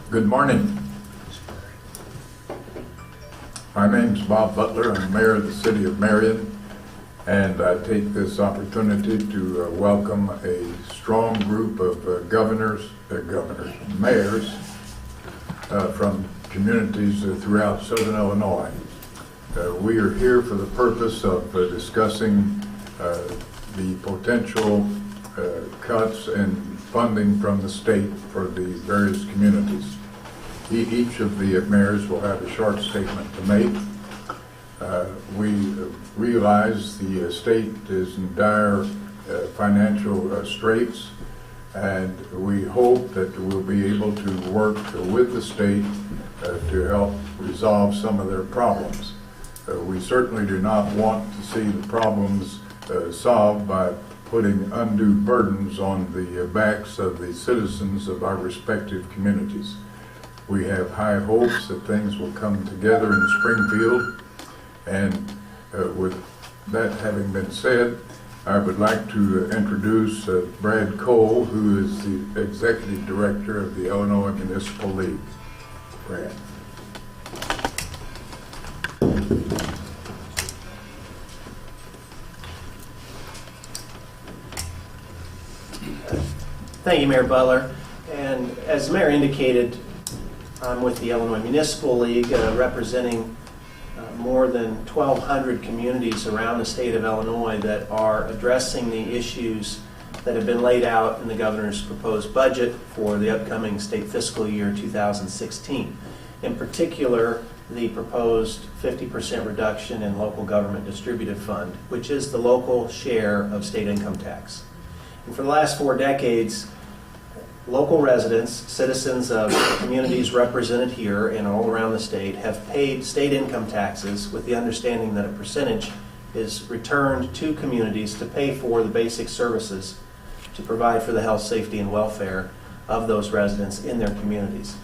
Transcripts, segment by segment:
Good morning. My name's Bob Butler. I'm mayor of the city of Marion, and I take this opportunity to welcome a strong group of mayors from communities throughout southern Illinois. We are here for the purpose of discussing the potential cuts in funding from the state for the various communities. Each of the mayors will have a short statement to make. We realize the state is in dire financial straits, and we hope that we'll be able to work with the state to help resolve some of their problems. We certainly do not want to see the problems solved by putting undue burdens on the backs of the citizens of our respective communities. We have high hopes that things will come together in Springfield, and with that having been said, I would like to introduce Brad Cole, who is the Executive Director of the Illinois Municipal League. Brad. Thank you, Mayor Butler. And as the Mayor indicated, I'm with the Illinois Municipal League, representing more than 1,200 communities around the state of Illinois that are addressing the issues that have been laid out in the governor's proposed budget for the upcoming state fiscal year 2016. In particular, the proposed 50% reduction in local government distributive fund, which is the local share of state income tax. And for the last 4 decades, local residents, citizens of communities represented here and all around the state, have paid state income taxes with the understanding that a percentage is returned to communities to pay for the basic services to provide for the health, safety, and welfare of those residents in their communities.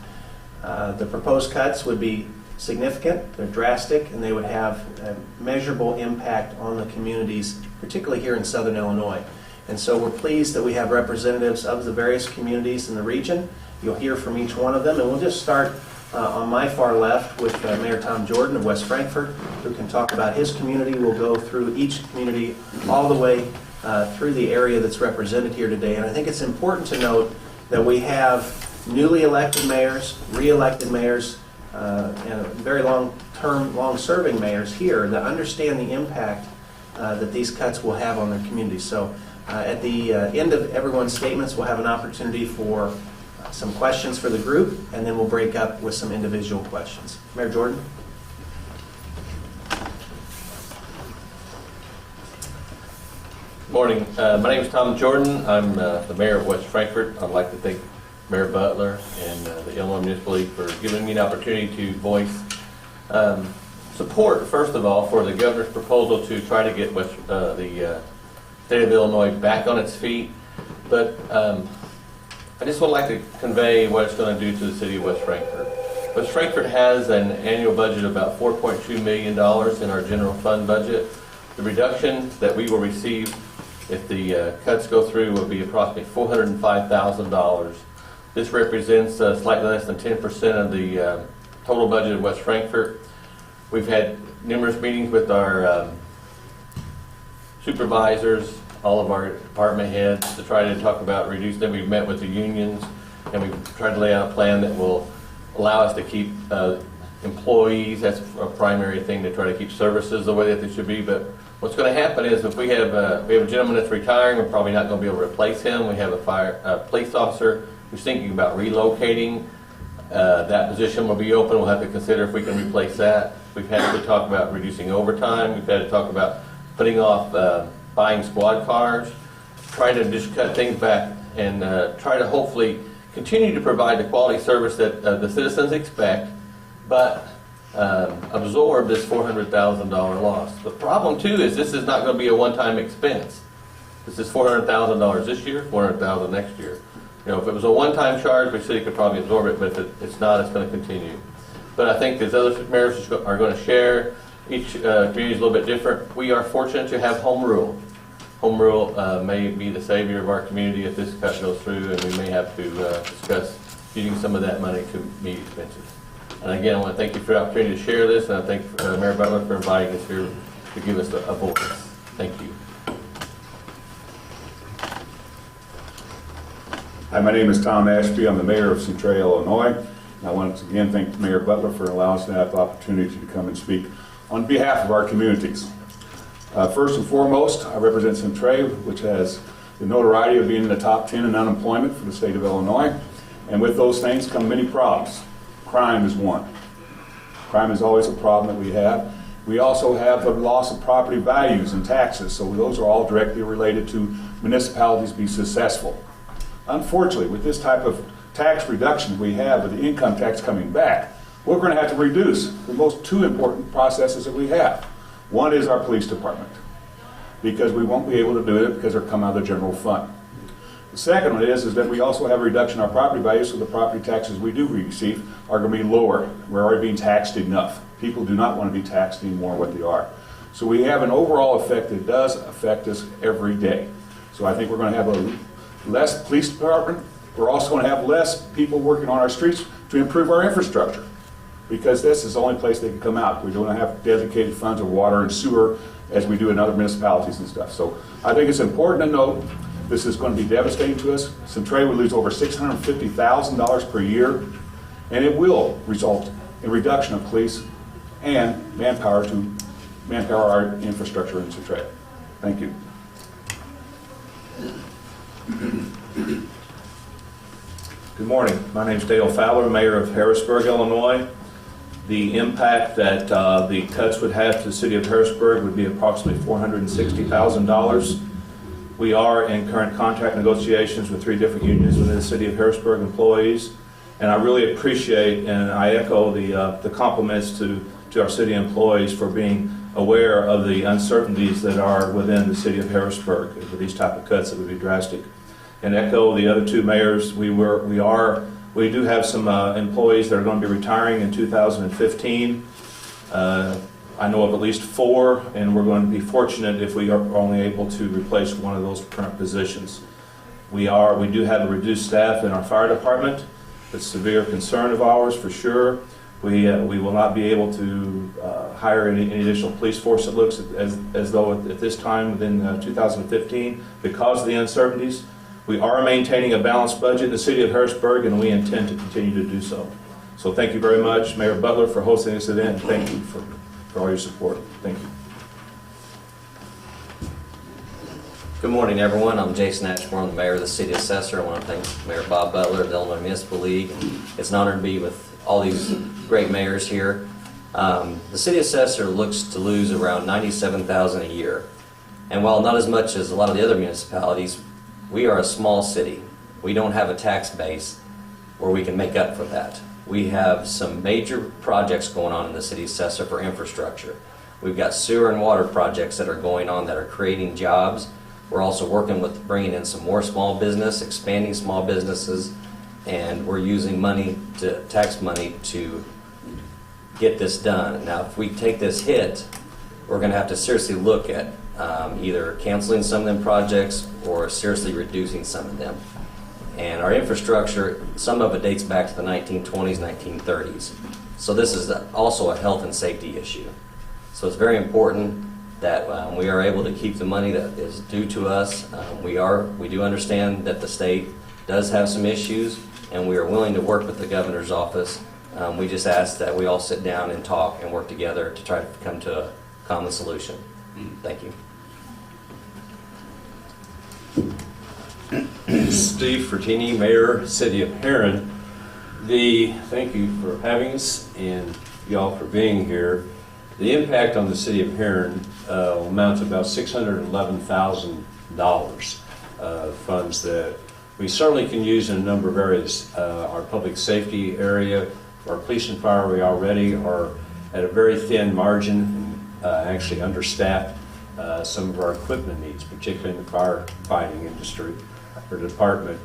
The proposed cuts would be significant, they're drastic, and they would have a measurable impact on the communities, particularly here in southern Illinois. And so we're pleased that we have representatives of the various communities in the region. You'll hear from each one of them, and we'll just start on my far left with Mayor Tom Jordan of West Frankfort, who can talk about his community. We'll go through each community all the way through the area that's represented here today. And I think it's important to note that we have newly elected mayors, re-elected mayors, and very long-term, long-serving mayors here that understand the impact that these cuts will have on their communities. So at the end of everyone's statements, we'll have an opportunity for some questions for the group, and then we'll break up with some individual questions. Mayor Jordan. Good morning. My name is Tom Jordan. I'm the mayor of West Frankfort. I'd like to thank Mayor Butler and the Illinois Municipal League for giving me an opportunity to voice support, first of all, for the governor's proposal to try to get the state of Illinois back on its feet. But I just would like to convey what it's going to do to the city of West Frankfort. West Frankfort has an annual budget of about $4.2 million in our general fund budget. The reduction that we will receive if the cuts go through will be approximately $405,000. This represents slightly less than 10% of the total budget of West Frankfort. We've had numerous meetings with our supervisors, all of our department heads, to try to talk about reducing them. We've met with the unions, and we've tried to lay out a plan that will allow us to keep employees. That's a primary thing, to try to keep services the way that they should be. But what's going to happen is, if we have a gentleman that's retiring, we're probably not going to be able to replace him. We have a police officer who's thinking about relocating. That position will be open. We'll have to consider if we can replace that. We've had to talk about reducing overtime. We've had to talk about putting off buying squad cars, trying to just cut things back and try to hopefully continue to provide the quality service that the citizens expect, but absorb this $400,000 loss. The problem too is this is not going to be a one-time expense. This is $400,000 this year, $400,000 next year. You know, if it was a one-time charge, the city could probably absorb it, but if it's not, it's going to continue. But I think as other mayors are going to share, each community is a little bit different. We are fortunate to have home rule. Home rule may be the savior of our community if this cut goes through, and we may have to discuss using some of that money to meet expenses. And again, I want to thank you for the opportunity to share this, and I thank Mayor Butler for inviting us here to give us a voice. Thank you. Hi, my name is Tom Ashby. I'm the mayor of Centralia, Illinois. And I want to again thank Mayor Butler for allowing us to have the opportunity to come and speak on behalf of our communities. First and foremost, I represent Centralia, which has the notoriety of being in the top 10 in unemployment for the state of Illinois. And with those things come many problems. Crime is one. Crime is always a problem that we have. We also have the loss of property values and taxes, so those are all directly related to municipalities being successful. Unfortunately, with this type of tax reduction we have, with the income tax coming back, we're going to have to reduce the most two important processes that we have. One is our police department, because we won't be able to do it because they're come out of the general fund. The second one is that we also have a reduction in our property values, so the property taxes we do receive are going to be lower. We're already being taxed enough. People do not want to be taxed anymore what they are. So we have an overall effect that does affect us every day. So I think we're going to have a less police department. We're also going to have less people working on our streets to improve our infrastructure, because this is the only place they can come out. We don't have dedicated funds of water and sewer as we do in other municipalities and stuff. So I think it's important to note this is going to be devastating to us. Centralia will lose over $650,000 per year, and it will result in reduction of police and manpower our infrastructure in Centralia. Thank you. Good morning. My name is Dale Fowler, Mayor of Harrisburg, Illinois. The impact that the cuts would have to the city of Harrisburg would be approximately $460,000. We are in current contract negotiations with 3 different unions within the city of Harrisburg employees, and I really appreciate and I echo the compliments to our city employees for being aware of the uncertainties that are within the city of Harrisburg with these type of cuts that would be drastic. And echo the other 2 mayors, we do have some employees that are going to be retiring in 2015. I know of at least 4, and we're going to be fortunate if we are only able to replace one of those current positions. We do have a reduced staff in our fire department. It's a severe concern of ours for sure. We will not be able to hire any additional police force. It looks as though at this time within 2015 because of the uncertainties. We are maintaining a balanced budget in the city of Harrisburg, and we intend to continue to do so. So thank you very much, Mayor Butler, for hosting this event. Thank you for all your support. Thank you. Good morning, everyone. I'm Jason Ashmore. I'm the mayor of the city assessor. I want to thank Mayor Bob Butler of the Illinois Municipal League. It's an honor to be with all these great mayors here. The city assessor looks to lose around $97,000 a year. And while not as much as a lot of the other municipalities, we are a small city. We don't have a tax base where we can make up for that. We have some major projects going on in the city assessor for infrastructure. We've got sewer and water projects that are going on that are creating jobs. We're also working with bringing in some more small business, expanding small businesses, and we're using tax money to get this done. Now, if we take this hit, we're going to have to seriously look at either canceling some of them projects or seriously reducing some of them. And our infrastructure, some of it dates back to the 1920s, 1930s. So this is also a health and safety issue. So it's very important that we are able to keep the money that is due to us. We do understand that the state does have some issues, and we are willing to work with the governor's office. We just ask that we all sit down and talk and work together to try to come to a common solution. Thank you. Steve Fertini, Mayor, City of Heron. Thank you for having us and y'all for being here. The impact on the City of Heron will amount to about $611,000 funds that we certainly can use in a number of areas. Our public safety area, our police and fire, we already are at a very thin margin, actually understaffed. Some of our equipment needs, particularly in the firefighting industry or department,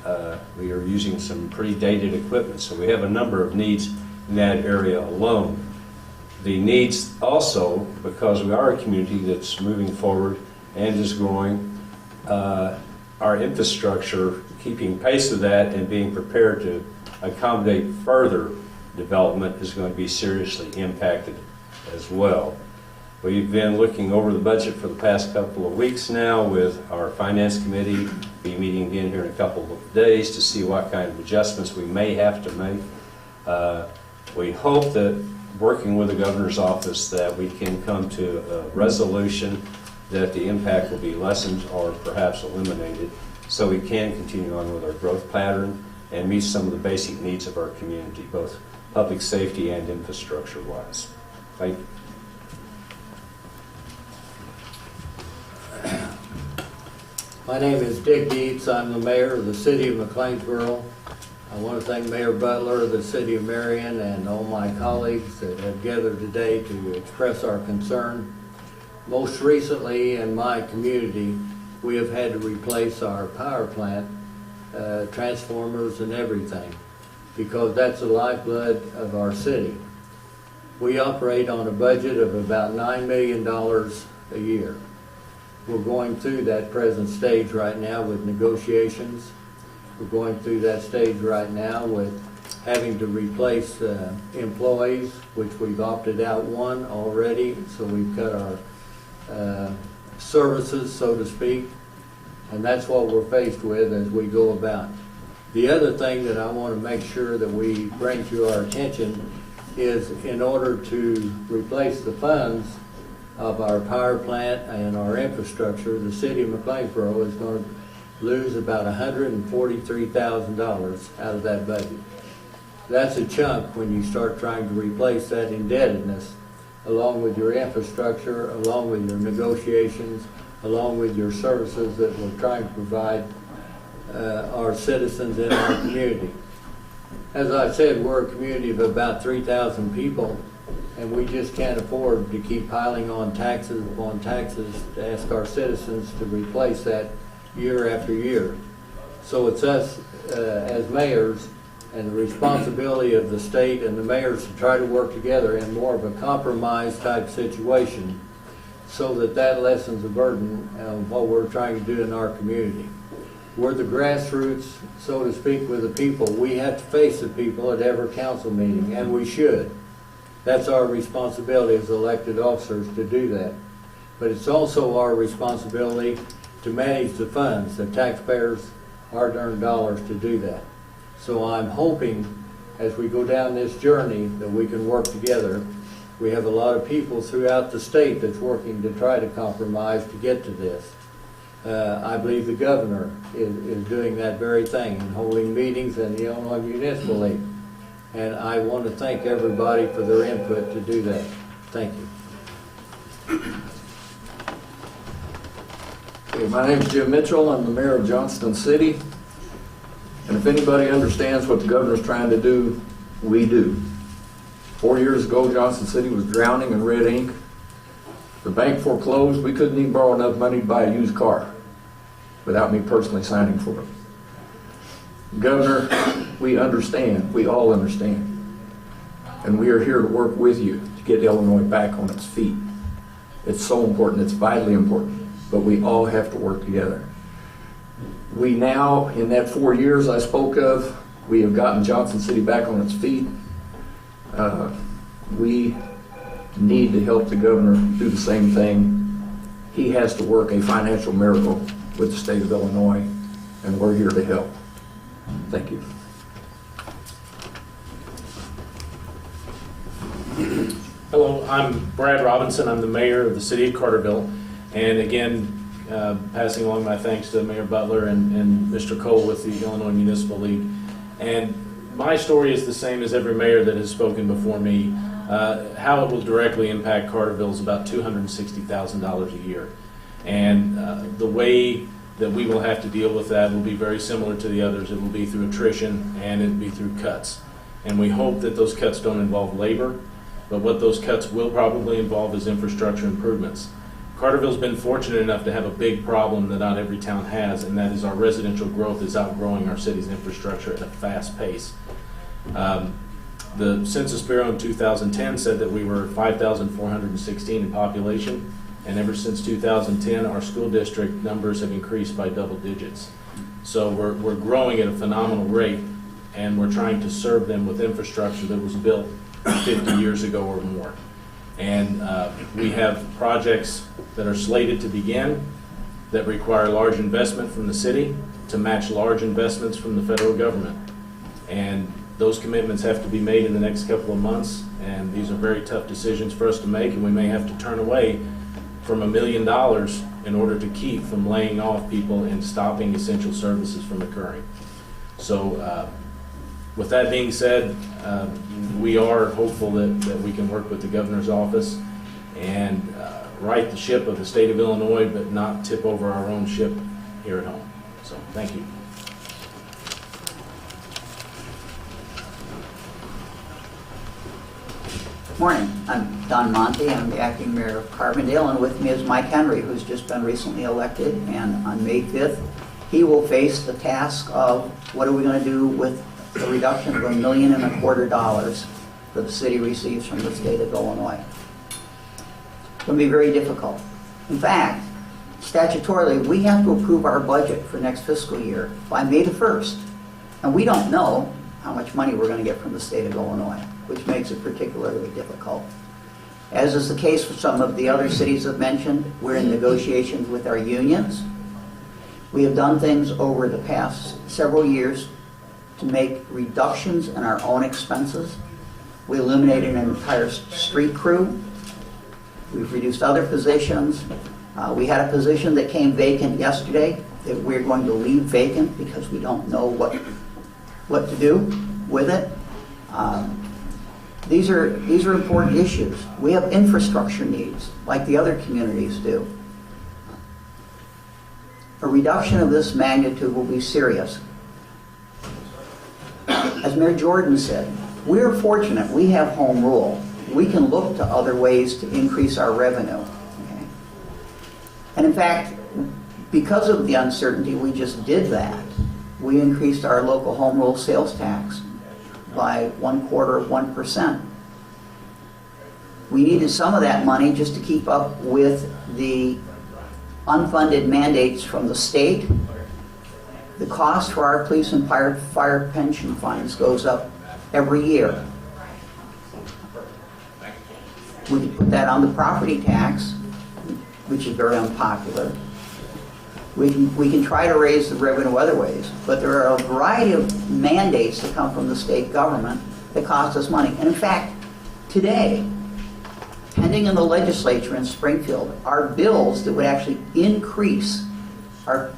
we are using some pretty dated equipment, so we have a number of needs in that area alone. The needs also, because we are a community that's moving forward and is growing, our infrastructure keeping pace with that and being prepared to accommodate further development is going to be seriously impacted as well. We've been looking over the budget for the past couple of weeks now with our finance committee. Be meeting again here in a couple of days to see what kind of adjustments we may have to make. We hope that working with the governor's office that we can come to a resolution that the impact will be lessened or perhaps eliminated so we can continue on with our growth pattern and meet some of the basic needs of our community, both public safety and infrastructure wise. Thank you. My name is Dick Dietz. I'm the mayor of the city of McLeansboro. I want to thank Mayor Butler, the city of Marion, and all my colleagues that have gathered today to express our concern. Most recently in my community, we have had to replace our power plant, transformers and everything, because that's the lifeblood of our city. We operate on a budget of about $9 million a year. We're going through that present stage right now with negotiations. We're going through that stage right now with having to replace employees, which we've opted out one already, so we've cut our services, so to speak, and that's what we're faced with as we go about. The other thing that I want to make sure that we bring to our attention is in order to replace the funds of our power plant and our infrastructure, the city of McLeansboro is going to lose about $143,000 out of that budget. That's a chunk when you start trying to replace that indebtedness along with your infrastructure, along with your negotiations, along with your services that we're trying to provide our citizens in our community. As I said, we're a community of about 3,000 people, and we just can't afford to keep piling on taxes upon taxes to ask our citizens to replace that year after year. So it's us as mayors and the responsibility of the state and the mayors to try to work together in more of a compromise type situation so that that lessens the burden of what we're trying to do in our community. We're the grassroots, so to speak, with the people. We have to face the people at every council meeting, and we should. That's our responsibility as elected officers to do that. But it's also our responsibility to manage the funds, the taxpayers' hard-earned dollars to do that. So I'm hoping as we go down this journey that we can work together. We have a lot of people throughout the state that's working to try to compromise to get to this. I believe the governor is doing that very thing and holding meetings in the Illinois Municipal League. And I want to thank everybody for their input to do that. Thank you. Okay, my name is Jim Mitchell. I'm the mayor of Johnston City. And if anybody understands what the governor's trying to do, we do. 4 years ago, Johnston City was drowning in red ink. The bank foreclosed. We couldn't even borrow enough money to buy a used car without me personally signing for it. Governor, we understand. We all understand. And we are here to work with you to get Illinois back on its feet. It's so important. It's vitally important. But we all have to work together. We now, in that 4 years I spoke of, we have gotten Johnston City back on its feet. We need to help the governor do the same thing. He has to work a financial miracle with the state of Illinois, and we're here to help. Thank you. Hello, I'm Brad Robinson. I'm the mayor of the city of Carterville. And again, passing along my thanks to Mayor Butler and Mr. Cole with the Illinois Municipal League. And my story is the same as every mayor that has spoken before me. How it will directly impact Carterville is about $260,000 a year. And the way that we will have to deal with that will be very similar to the others. It will be through attrition and it will be through cuts. And we hope that those cuts don't involve labor, but what those cuts will probably involve is infrastructure improvements. Carterville's been fortunate enough to have a big problem that not every town has, and that is our residential growth is outgrowing our city's infrastructure at a fast pace. The Census Bureau in 2010 said that we were 5,416 in population, and ever since 2010, our school district numbers have increased by double digits. So we're growing at a phenomenal rate, and we're trying to serve them with infrastructure that was built 50 years ago or more. And we have projects that are slated to begin that require large investment from the city to match large investments from the federal government. And those commitments have to be made in the next couple of months, and these are very tough decisions for us to make, and we may have to turn away from $1 million in order to keep from laying off people and stopping essential services from occurring. So with that being said, we are hopeful that we can work with the governor's office and right the ship of the state of Illinois, but not tip over our own ship here at home. So thank you. Morning, I'm Don Monte, I'm the acting mayor of Carbondale, and with me is Mike Henry, who's just been recently elected, and on May 5th, he will face the task of what are we going to do with the reduction of $1.25 million that the city receives from the state of Illinois. It's going to be very difficult. In fact, statutorily, we have to approve our budget for next fiscal year by May the 1st, and we don't know how much money we're going to get from the state of Illinois, which makes it particularly difficult. As is the case for some of the other cities I've mentioned, we're in negotiations with our unions. We have done things over the past several years to make reductions in our own expenses. We eliminated an entire street crew. We've reduced other positions. We had a position that came vacant yesterday that we're going to leave vacant because we don't know what to do with it. These are important issues. We have infrastructure needs like the other communities do. A reduction of this magnitude will be serious. As Mayor Jordan said, we're fortunate we have home rule. We can look to other ways to increase our revenue. Okay? And in fact, because of the uncertainty, we just did that. We increased our local home rule sales tax by 1/4%. We needed some of that money just to keep up with the unfunded mandates from the state. The cost for our police and fire pension funds goes up every year. We can put that on the property tax, which is very unpopular. We can try to raise the revenue other ways, but there are a variety of mandates that come from the state government that cost us money. And in fact, today, pending in the legislature in Springfield, are bills that would actually increase our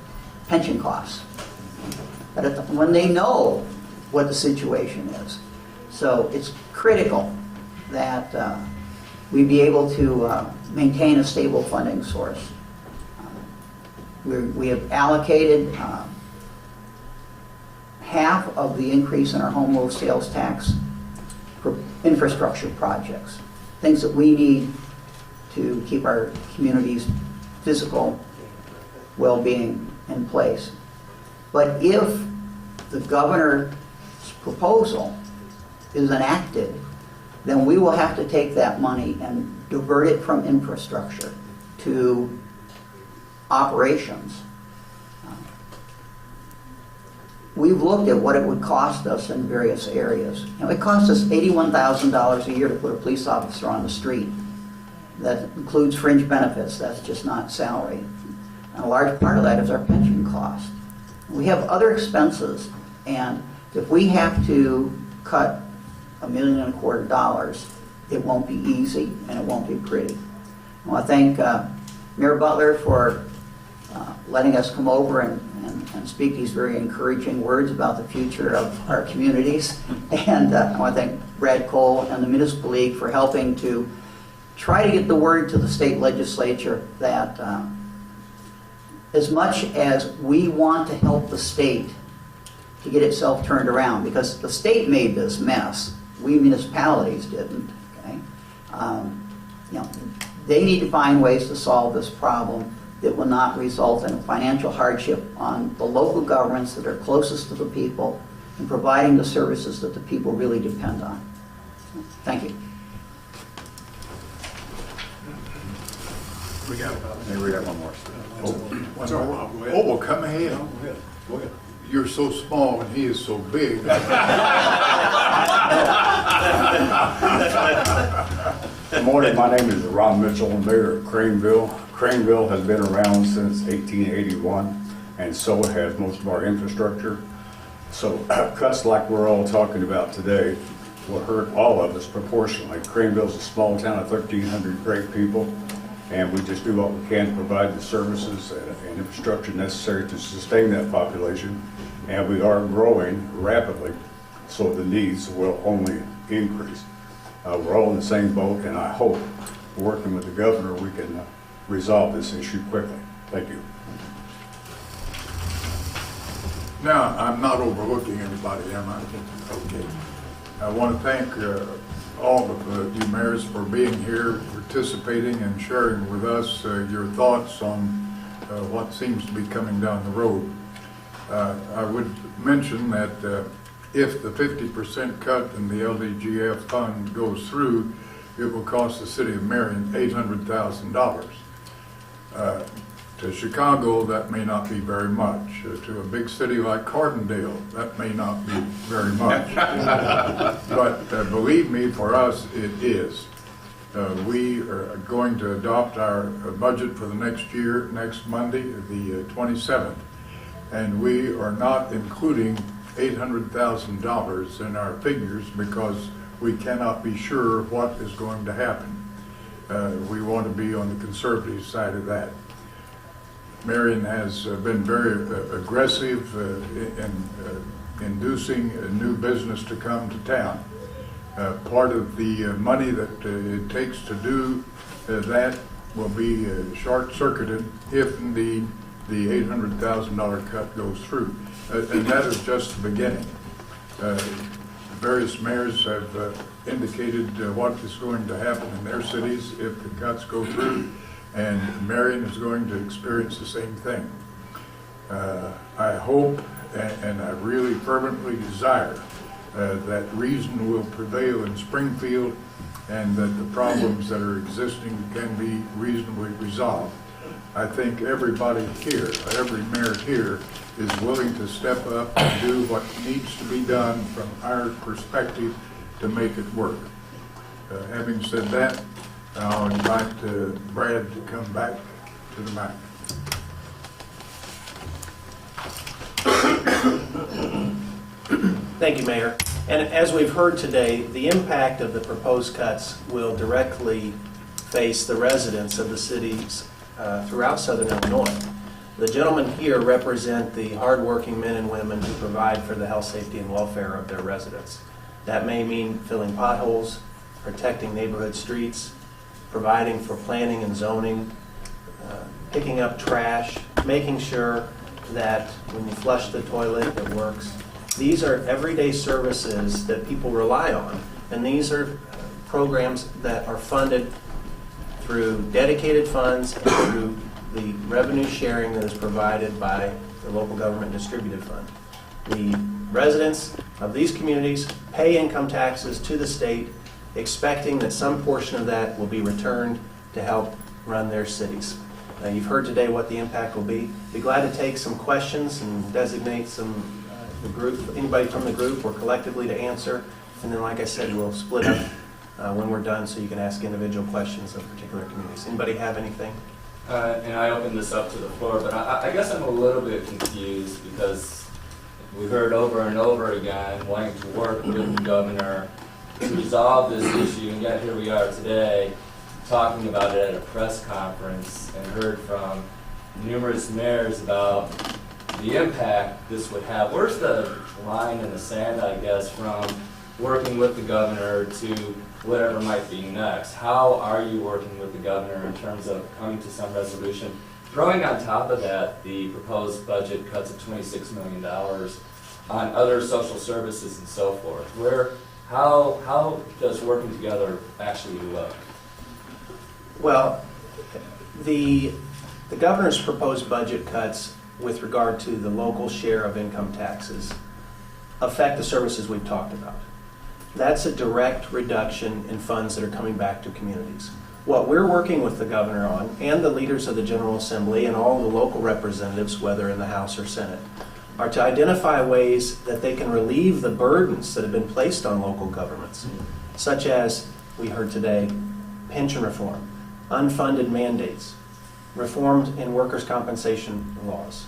pension costs. But when they know what the situation is. So it's critical that we be able to maintain a stable funding source. We have allocated half of the increase in our home rule sales tax for infrastructure projects, things that we need to keep our community's physical well-being in place. But if the governor's proposal is enacted, then we will have to take that money and divert it from infrastructure to operations. We've looked at what it would cost us in various areas. It costs us $81,000 a year to put a police officer on the street. That includes fringe benefits. That's just not salary. And a large part of that is our pension cost. We have other expenses, and if we have to cut $1.25 million, it won't be easy and it won't be pretty. I want to thank Mayor Butler for letting us come over and speak these very encouraging words about the future of our communities. And I want to thank Brad Cole and the Municipal League for helping to try to get the word to the state legislature that as much as we want to help the state to get itself turned around, because the state made this mess, we municipalities didn't. Okay? They need to find ways to solve this problem that will not result in a financial hardship on the local governments that are closest to the people and providing the services that the people really depend on. Thank you. We got one more. Oh, one more? Oh, well, come ahead. You're so small and he is so big. Good morning, my name is Ron Mitchell, I'm mayor of Craneville. Craneville has been around since 1881, and so has most of our infrastructure. So cuts like we're all talking about today will hurt all of us proportionally. Craneville's a small town of 1,300 great people, and we just do what we can to provide the services and infrastructure necessary to sustain that population. And we are growing rapidly, so the needs will only increase. We're all in the same boat, and I hope, working with the governor, we can resolve this issue quickly. Thank you. Now, I'm not overlooking anybody, am I? Okay. I want to thank all of you mayors for being here, participating, and sharing with us your thoughts on what seems to be coming down the road. I would mention that if the 50% cut in the LDGF fund goes through, it will cost the city of Marion $800,000. To Chicago, that may not be very much. To a big city like Carbondale, that may not be very much. But believe me, for us, it is. We are going to adopt our budget for the next year, next Monday, the 27th. And we are not including $800,000 in our figures because we cannot be sure what is going to happen. We want to be on the conservative side of that. Marion has been very aggressive in inducing new business to come to town. Part of the money that it takes to do that will be short-circuited if indeed the $800,000 cut goes through. And that is just the beginning. Various mayors have indicated what is going to happen in their cities if the cuts go through, and Marion is going to experience the same thing. I hope and I really fervently desire that reason will prevail in Springfield and that the problems that are existing can be reasonably resolved. I think everybody here, every mayor here, is willing to step up and do what needs to be done from our perspective to make it work. Having said that, I'll invite Brad to come back to the mic. Thank you, Mayor. And as we've heard today, the impact of the proposed cuts will directly face the residents of the cities throughout Southern Illinois. The gentlemen here represent the hardworking men and women who provide for the health, safety, and welfare of their residents. That may mean filling potholes, protecting neighborhood streets, providing for planning and zoning, picking up trash, making sure that when you flush the toilet, it works. These are everyday services that people rely on, and these are programs that are funded through dedicated funds and through the revenue sharing that is provided by the local government distributed fund. The residents of these communities pay income taxes to the state, expecting that some portion of that will be returned to help run their cities. You've heard today what the impact will be. Be glad to take some questions and designate some the group, anybody from the group or collectively to answer. And then, like I said, we'll split up when we're done so you can ask individual questions of particular communities. Anybody have anything? And I open this up to the floor, but I guess I'm a little bit confused because we heard over and over again wanting to work with the governor to resolve this issue, and yet here we are today talking about it at a press conference and heard from numerous mayors about the impact this would have. Where's the line in the sand, I guess, from working with the governor to whatever might be next? How are you working with the governor in terms of coming to some resolution? Throwing on top of that the proposed budget cuts of $26 million on other social services and so forth. How does working together actually look? Well, the governor's proposed budget cuts with regard to the local share of income taxes affect the services we've talked about. That's a direct reduction in funds that are coming back to communities. What we're working with the governor on, and the leaders of the General Assembly and all the local representatives, whether in the House or Senate, are to identify ways that they can relieve the burdens that have been placed on local governments, such as, we heard today, pension reform, unfunded mandates, reforms in workers' compensation laws,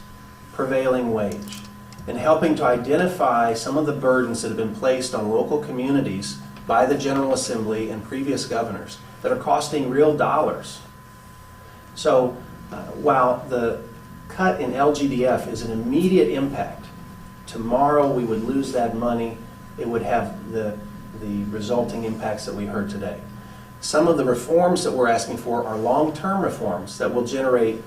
prevailing wage, and helping to identify some of the burdens that have been placed on local communities by the General Assembly and previous governors that are costing real dollars. So while the cut in LGDF is an immediate impact, tomorrow we would lose that money, it would have the resulting impacts that we heard today. Some of the reforms that we're asking for are long-term reforms that will generate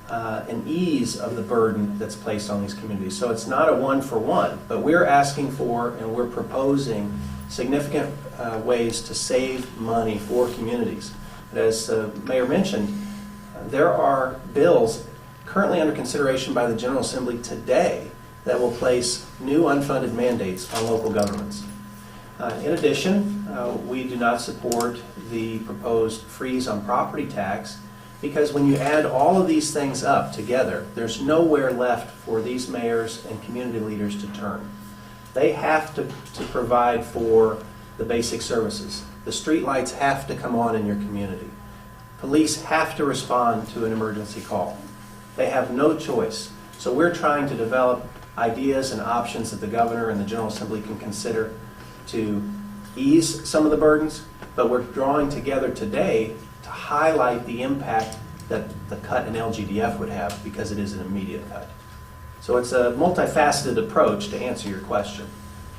an ease of the burden that's placed on these communities. So it's not a one-for-one, but we're asking for and we're proposing significant ways to save money for communities. But as Mayor mentioned, there are bills currently under consideration by the General Assembly today that will place new unfunded mandates on local governments. In addition, we do not support the proposed freeze on property tax because when you add all of these things up together, there's nowhere left for these mayors and community leaders to turn. They have to provide for the basic services. The street lights have to come on in your community. Police have to respond to an emergency call. They have no choice. So we're trying to develop ideas and options that the governor and the General Assembly can consider to ease some of the burdens, but we're drawing together today to highlight the impact that the cut in LGDF would have because it is an immediate cut. So it's a multifaceted approach to answer your question.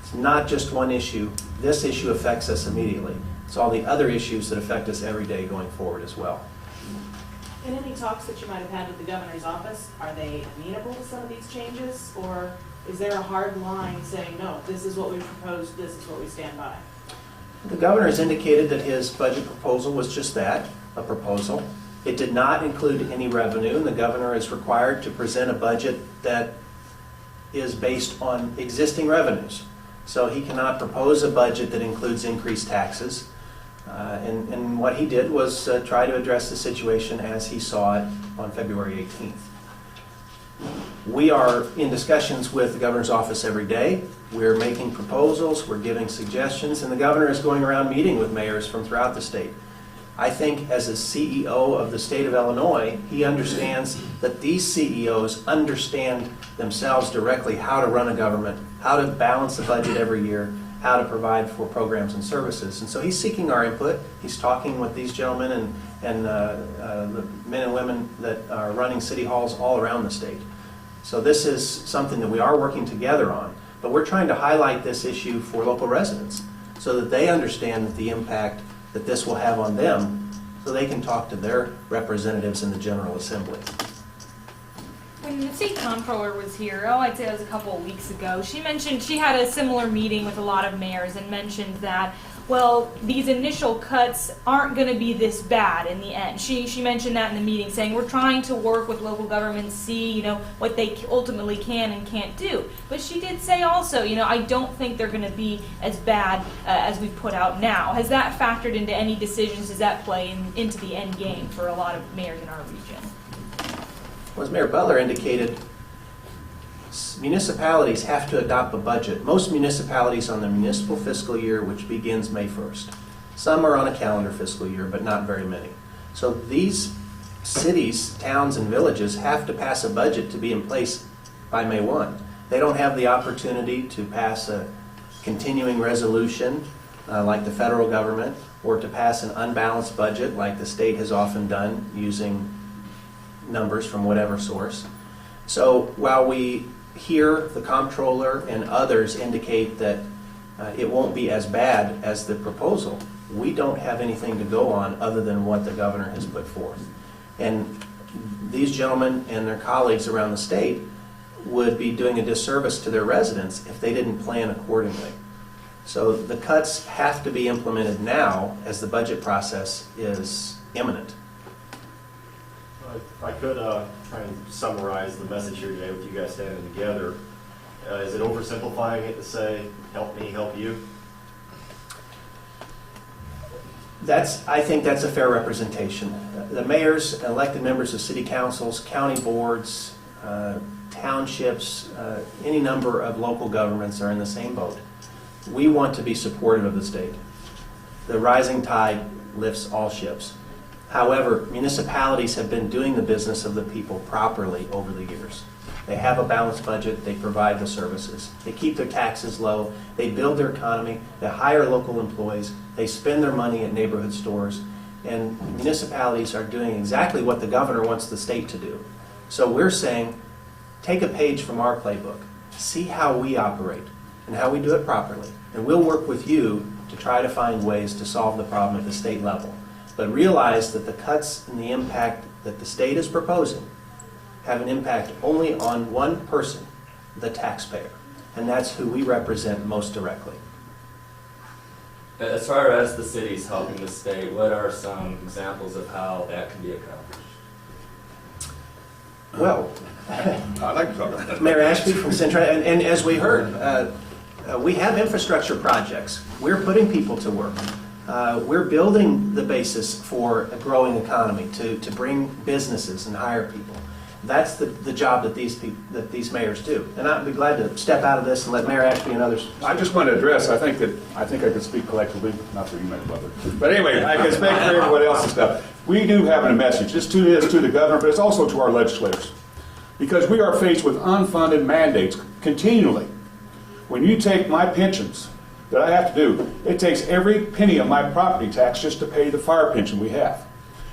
It's not just one issue. This issue affects us immediately. It's all the other issues that affect us every day going forward as well. In any talks that you might have had with the governor's office, are they amenable to some of these changes? Or is there a hard line saying, no, this is what we proposed, this is what we stand by? The governor has indicated that his budget proposal was just that, a proposal. It did not include any revenue, and the governor is required to present a budget that is based on existing revenues. So he cannot propose a budget that includes increased taxes. And what he did was try to address the situation as he saw it on February 18th. We are in discussions with the governor's office every day. We're making proposals, we're giving suggestions, and the governor is going around meeting with mayors from throughout the state. I think as a CEO of the state of Illinois, he understands that these CEOs understand themselves directly how to run a government, how to balance the budget every year, how to provide for programs and services. And so he's seeking our input. He's talking with these gentlemen and the men and women that are running city halls all around the state. So this is something that we are working together on, but we're trying to highlight this issue for local residents so that they understand the impact that this will have on them so they can talk to their representatives in the General Assembly. When the state comptroller was here, I'd say it was a couple of weeks ago, she mentioned she had a similar meeting with a lot of mayors and mentioned that, well, these initial cuts aren't going to be this bad in the end. She mentioned that in the meeting, saying we're trying to work with local governments, see, what they ultimately can and can't do. But she did say also, I don't think they're going to be as bad as we put out now. Has that factored into any decisions? Does that play into the end game for a lot of mayors in our region? Well, as Mayor Butler indicated, municipalities have to adopt a budget. Most municipalities on the municipal fiscal year, which begins May 1st. Some are on a calendar fiscal year, but not very many. So these cities, towns, and villages have to pass a budget to be in place by May 1. They don't have the opportunity to pass a continuing resolution like the federal government, or to pass an unbalanced budget like the state has often done using numbers from whatever source. So while we hear the comptroller and others indicate that it won't be as bad as the proposal, we don't have anything to go on other than what the governor has put forth. And these gentlemen and their colleagues around the state would be doing a disservice to their residents if they didn't plan accordingly. So the cuts have to be implemented now as the budget process is imminent. If I could try and summarize the message here today with you guys standing together, is it oversimplifying it to say, help me, help you? I think that's a fair representation. The mayors, elected members of city councils, county boards, townships, any number of local governments are in the same boat. We want to be supportive of the state. The rising tide lifts all ships. However, municipalities have been doing the business of the people properly over the years. They have a balanced budget, they provide the services, they keep their taxes low, they build their economy, they hire local employees, they spend their money at neighborhood stores, and municipalities are doing exactly what the governor wants the state to do. So we're saying, take a page from our playbook, see how we operate and how we do it properly, and we'll work with you to try to find ways to solve the problem at the state level. But realize that the cuts and the impact that the state is proposing have an impact only on one person, the taxpayer, and that's who we represent most directly. As far as the cities helping the state, what are some examples of how that can be accomplished? Well, I'd like to talk about that. Mayor Ashby from Central, and as we heard, we have infrastructure projects. We're putting people to work. We're building the basis for a growing economy to bring businesses and hire people. That's the job that these mayors do. And I'd be glad to step out of this and let Mayor Ashby and others. I just want to address, I think I could speak collectively, not for you, Mayor Butler. But anyway, I can speak for everyone else and stuff. We do have a message. This too is to the governor, but it's also to our legislators. Because we are faced with unfunded mandates continually. When you take my pensions that I have to do, it takes every penny of my property tax just to pay the fire pension we have.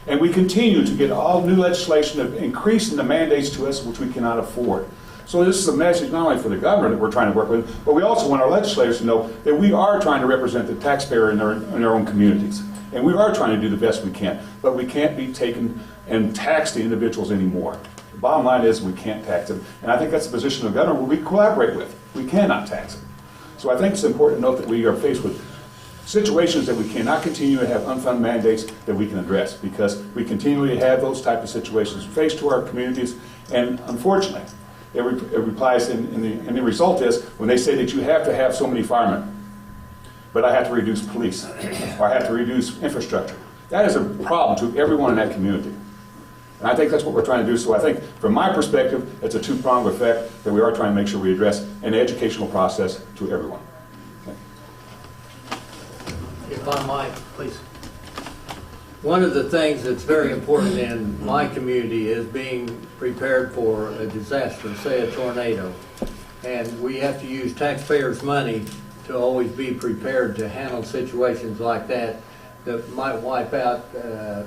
And we continue to get all new legislation of increasing the mandates to us, which we cannot afford. So this is a message not only for the governor that we're trying to work with, but we also want our legislators to know that we are trying to represent the taxpayer in their own communities. And we are trying to do the best we can. But we can't be taken and tax the individuals anymore. The bottom line is we can't tax them. And I think that's the position of the governor we collaborate with. We cannot tax them. So I think it's important to note that we are faced with situations that we cannot continue to have unfunded mandates that we can address, because we continually have those type of situations faced to our communities, and unfortunately, it replies and the result is when they say that you have to have so many firemen, but I have to reduce police, or I have to reduce infrastructure. That is a problem to everyone in that community. And I think that's what we're trying to do. So I think, from my perspective, it's a two-pronged effect that we are trying to make sure we address an educational process to everyone. If I might, please. One of the things that's very important in my community is being prepared for a disaster, say a tornado. And we have to use taxpayers' money to always be prepared to handle situations like that might wipe out a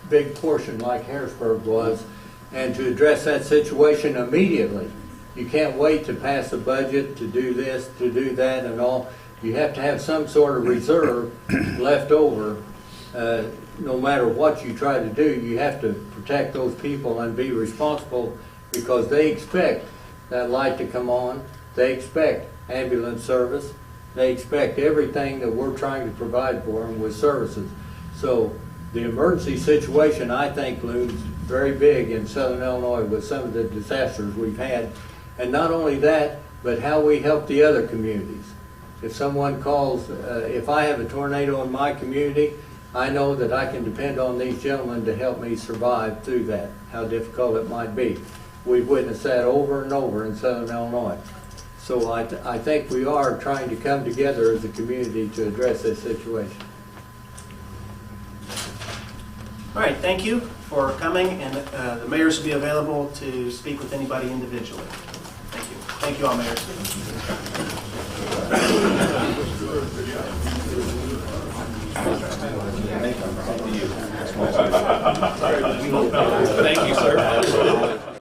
big portion like Harrisburg was, and to address that situation immediately. You can't wait to pass a budget to do this, to do that and all. You have to have some sort of reserve left over. No matter what you try to do, you have to protect those people and be responsible, because they expect that light to come on. They expect ambulance service. They expect everything that we're trying to provide for them with services. So the emergency situation, I think, looms very big in Southern Illinois with some of the disasters we've had. And not only that, but how we help the other communities. If someone calls, if I have a tornado in my community, I know that I can depend on these gentlemen to help me survive through that, how difficult it might be. We've witnessed that over and over in Southern Illinois. So I think we are trying to come together as a community to address this situation. All right, thank you for coming, and the mayors will be available to speak with anybody individually. Thank you. Thank you all, mayors. Thank you, sir.